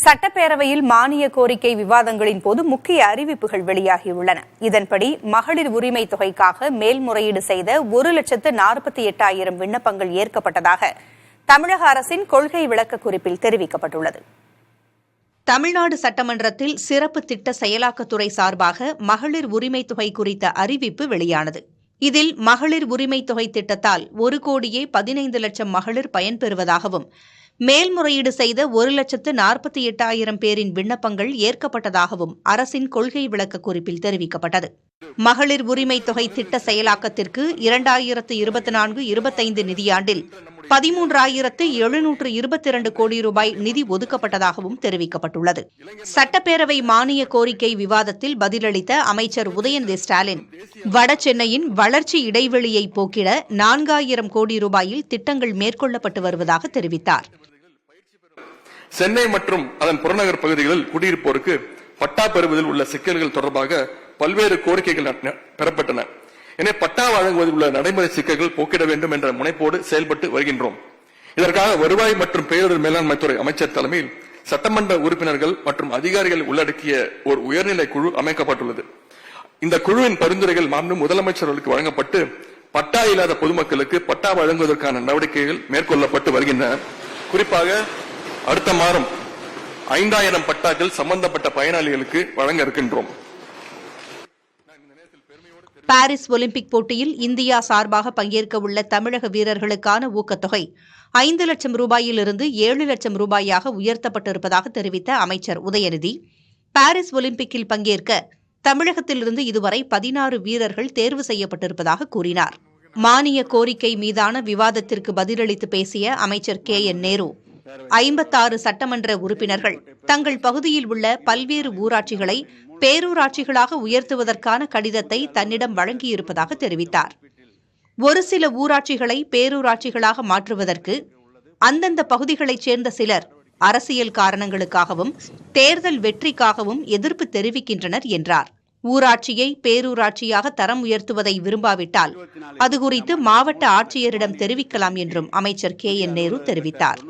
சட்டப்பேரவையில் மானிய கோரிக்கை விவாதங்களின் போது முக்கிய அறிவிப்புகள் வெளியாகியுள்ளன. இதன்படி மகளிர் உரிமை தொகைக்காக மேல்முறையீடு செய்த 1,48,000 விண்ணப்பங்கள் ஏற்கப்பட்டதாக தமிழக அரசின் கொள்கை விளக்க குறிப்பில் தெரிவிக்கப்பட்டுள்ளது. தமிழ்நாடு சட்டமன்றத்தில் சிறப்பு திட்ட செயலாக்கத்துறை சார்பாக மகளிர் உரிமை தொகை குறித்த அறிவிப்பு வெளியானது. இதில் மகளிர் உரிமை தொகை திட்டத்தால் 1,15,00,000 மகளிர் பயன்பெறுவதாகவும் மேல்முறையீடு செய்த 1,48,000 பேரின் விண்ணப்பங்கள் ஏற்கப்பட்டதாகவும் அரசின் கொள்கை விளக்க குறிப்பில் தெரிவிக்கப்பட்டது. மகளிர் உரிமை தொகை திட்ட செயலாக்கத்திற்கு 2024-25 நிதியாண்டில் 13,722 கோடி ரூபாய் நிதி ஒதுக்கப்பட்டதாகவும் தெரிவிக்கப்பட்டுள்ளது. சட்டப்பேரவை மானிய கோரிக்கை விவாதத்தில் பதிலளித்த அமைச்சர் உதயநிதி ஸ்டாலின், வடசென்னையின் வளர்ச்சி இடைவெளியை போக்கிட 4,000 கோடி ரூபாயில் திட்டங்கள் மேற்கொள்ளப்பட்டு வருவதாக தெரிவித்தார். சென்னை மற்றும் அதன் புறநகர் பகுதிகளில் குடியிருப்போருக்கு பட்டா பெறுவதில் உள்ள சிக்கல்கள் தொடர்பாக பல்வேறு கோரிக்கைகள் பெறப்பட்டன. எனவே பட்டா வழங்குவதில் உள்ள நடைமுறை சிக்கல்கள் போக்கிட வேண்டும் என்ற முனைப்போடு செயல்பட்டு வருகின்றோம். இதற்காக வருவாய் மற்றும் பேரிடர் மேலாண்மைத்துறை அமைச்சர் தலைமையில் சட்டமன்ற உறுப்பினர்கள் மற்றும் அதிகாரிகள் உள்ளடக்கிய ஒரு உயர்நிலை குழு அமைக்கப்பட்டுள்ளது. இந்த குழுவின் பரிந்துரைகள் மாண்புமிகு முதலமைச்சர்களுக்கு வழங்கப்பட்டு பட்டா இல்லாத பொதுமக்களுக்கு பட்டா வழங்குவதற்கான நடவடிக்கைகள் மேற்கொள்ளப்பட்டு வருகின்றன. குறிப்பாக அடுத்த மாதம் 5,000 பட்டாக்கள் சம்பந்தப்பட்ட பயனாளிகளுக்கு வழங்க இருக்கின்றோம். பாரிஸ் ஒலிம்பிக் போட்டியில் இந்தியா சார்பாக பங்கேற்க உள்ள தமிழக வீரர்களுக்கான ஊக்கத்தொகை 5 லட்சம் ரூபாயிலிருந்து 7 லட்சம் ரூபாயாக உயர்த்தப்பட்டிருப்பதாக தெரிவித்த அமைச்சர் உதயநிதி, பாரிஸ் ஒலிம்பிக்கில் பங்கேற்க தமிழகத்திலிருந்து இதுவரை 16 வீரர்கள் தேர்வு செய்யப்பட்டிருப்பதாக கூறினார். மானிய கோரிக்கை மீதான விவாதத்திற்கு பதிலளித்து பேசிய அமைச்சர் KN நேரு, 56 சட்டமன்ற உறுப்பினர்கள் தங்கள் பகுதியில் உள்ள பல்வேறு ஊராட்சிகளை பேரூராட்சிகளாக உயர்த்துவதற்கான கடிதத்தை தன்னிடம் வழங்கியிருப்பதாக தெரிவித்தார். ஒரு சில ஊராட்சிகளை பேரூராட்சிகளாக மாற்றுவதற்கு அந்தந்த பகுதிகளைச் சேர்ந்த சிலர் அரசியல் காரணங்களுக்காகவும் தேர்தல் வெற்றிக்காகவும் எதிர்ப்பு தெரிவிக்கின்றனர் என்றார். ஊராட்சியை பேரூராட்சியாக தரம் உயர்த்துவதை விரும்பாவிட்டால் அது குறித்து மாவட்ட ஆட்சியரிடம் தெரிவிக்கலாம் என்றும் அமைச்சர் KN நேரு தெரிவித்தார்.